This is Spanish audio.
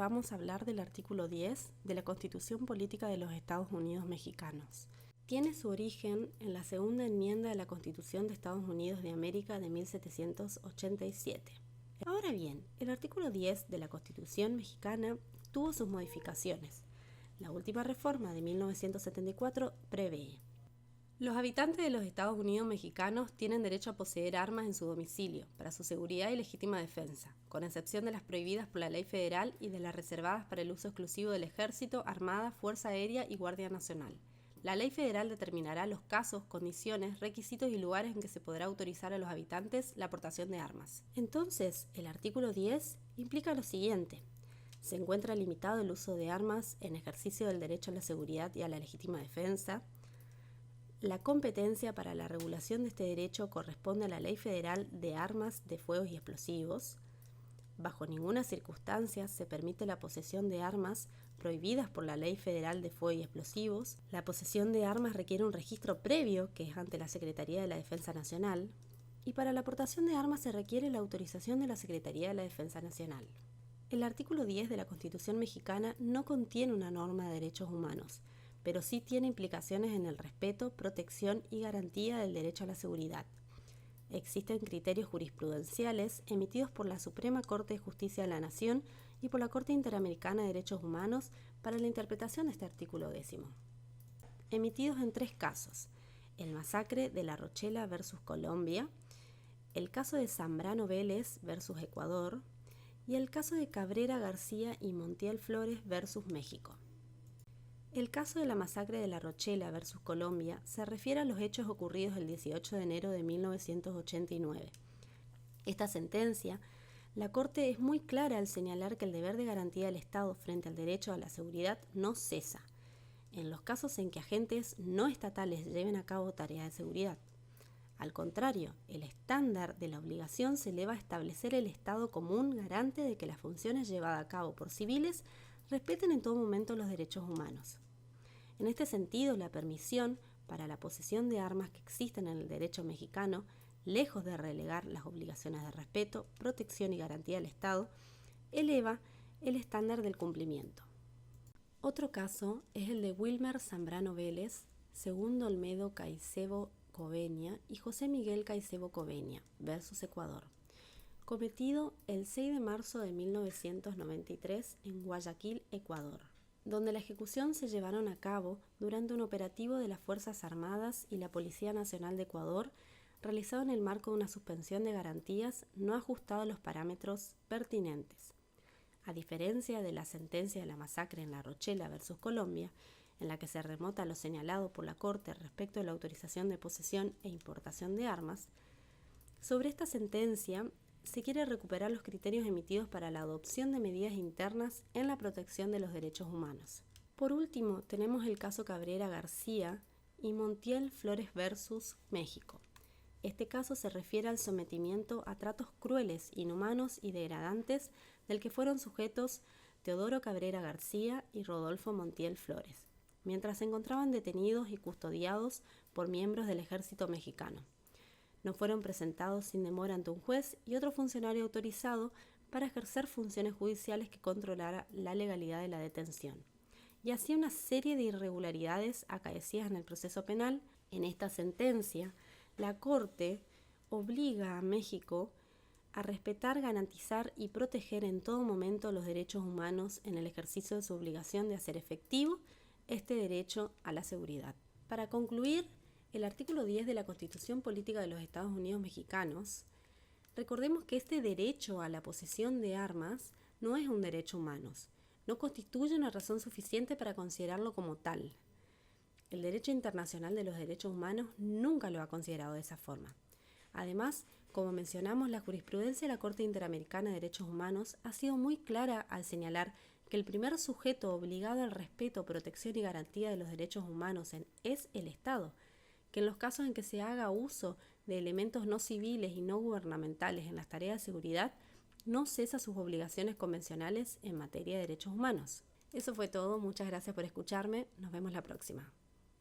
vamos a hablar del artículo 10 de la Constitución Política de los Estados Unidos Mexicanos. Tiene su origen en la segunda enmienda de la Constitución de Estados Unidos de América de 1787. Ahora bien, el artículo 10 de la Constitución mexicana tuvo sus modificaciones. La última reforma de 1974 prevé: los habitantes de los Estados Unidos mexicanos tienen derecho a poseer armas en su domicilio para su seguridad y legítima defensa, con excepción de las prohibidas por la ley federal y de las reservadas para el uso exclusivo del Ejército, Armada, Fuerza Aérea y Guardia Nacional. La ley federal determinará los casos, condiciones, requisitos y lugares en que se podrá autorizar a los habitantes la aportación de armas. Entonces, el artículo 10 implica lo siguiente: se encuentra limitado el uso de armas en ejercicio del derecho a la seguridad y a la legítima defensa. La competencia para la regulación de este derecho corresponde a la Ley Federal de Armas de Fuego y Explosivos. Bajo ninguna circunstancia se permite la posesión de armas prohibidas por la Ley Federal de Fuego y Explosivos. La posesión de armas requiere un registro previo, que es ante la Secretaría de la Defensa Nacional, y para la aportación de armas se requiere la autorización de la Secretaría de la Defensa Nacional. El artículo 10 de la Constitución mexicana no contiene una norma de derechos humanos, pero sí tiene implicaciones en el respeto, protección y garantía del derecho a la seguridad. Existen criterios jurisprudenciales emitidos por la Suprema Corte de Justicia de la Nación y por la Corte Interamericana de Derechos Humanos para la interpretación de este artículo 10, emitidos en 3 casos: el masacre de La Rochela versus Colombia, el caso de Zambrano Vélez versus Ecuador y el caso de Cabrera García y Montiel Flores versus México. El caso de la masacre de La Rochela versus Colombia se refiere a los hechos ocurridos el 18 de enero de 1989. Esta sentencia, la Corte es muy clara al señalar que el deber de garantía del Estado frente al derecho a la seguridad no cesa, en los casos en que agentes no estatales lleven a cabo tareas de seguridad. Al contrario, el estándar de la obligación se eleva a establecer el Estado como un garante de que las funciones llevadas a cabo por civiles respeten en todo momento los derechos humanos. En este sentido, la permisión para la posesión de armas que existen en el derecho mexicano, lejos de relegar las obligaciones de respeto, protección y garantía del Estado, eleva el estándar del cumplimiento. Otro caso es el de Wilmer Zambrano Vélez, Segundo Olmedo Caicedo Coveña y José Miguel Caicedo Coveña versus Ecuador, cometido el 6 de marzo de 1993 en Guayaquil, Ecuador, donde la ejecución se llevaron a cabo durante un operativo de las Fuerzas Armadas y la Policía Nacional de Ecuador, realizado en el marco de una suspensión de garantías no ajustada a los parámetros pertinentes. A diferencia de la sentencia de la masacre en La Rochela versus Colombia, en la que se remota lo señalado por la Corte respecto de la autorización de posesión e importación de armas, sobre esta sentencia se quiere recuperar los criterios emitidos para la adopción de medidas internas en la protección de los derechos humanos. Por último, tenemos el caso Cabrera García y Montiel Flores versus México. Este caso se refiere al sometimiento a tratos crueles, inhumanos y degradantes del que fueron sujetos Teodoro Cabrera García y Rodolfo Montiel Flores, mientras se encontraban detenidos y custodiados por miembros del ejército mexicano. No fueron presentados sin demora ante un juez y otro funcionario autorizado para ejercer funciones judiciales que controlara la legalidad de la detención. Y así una serie de irregularidades acaecidas en el proceso penal. En esta sentencia, la Corte obliga a México a respetar, garantizar y proteger en todo momento los derechos humanos en el ejercicio de su obligación de hacer efectivo este derecho a la seguridad. Para concluir, el artículo 10 de la Constitución Política de los Estados Unidos Mexicanos, recordemos que este derecho a la posesión de armas no es un derecho humano, no constituye una razón suficiente para considerarlo como tal. El derecho internacional de los derechos humanos nunca lo ha considerado de esa forma. Además, como mencionamos, la jurisprudencia de la Corte Interamericana de Derechos Humanos ha sido muy clara al señalar que el primer sujeto obligado al respeto, protección y garantía de los derechos humanos es el Estado, que en los casos en que se haga uso de elementos no civiles y no gubernamentales en las tareas de seguridad, no cesa sus obligaciones convencionales en materia de derechos humanos. Eso fue todo, muchas gracias por escucharme, nos vemos la próxima.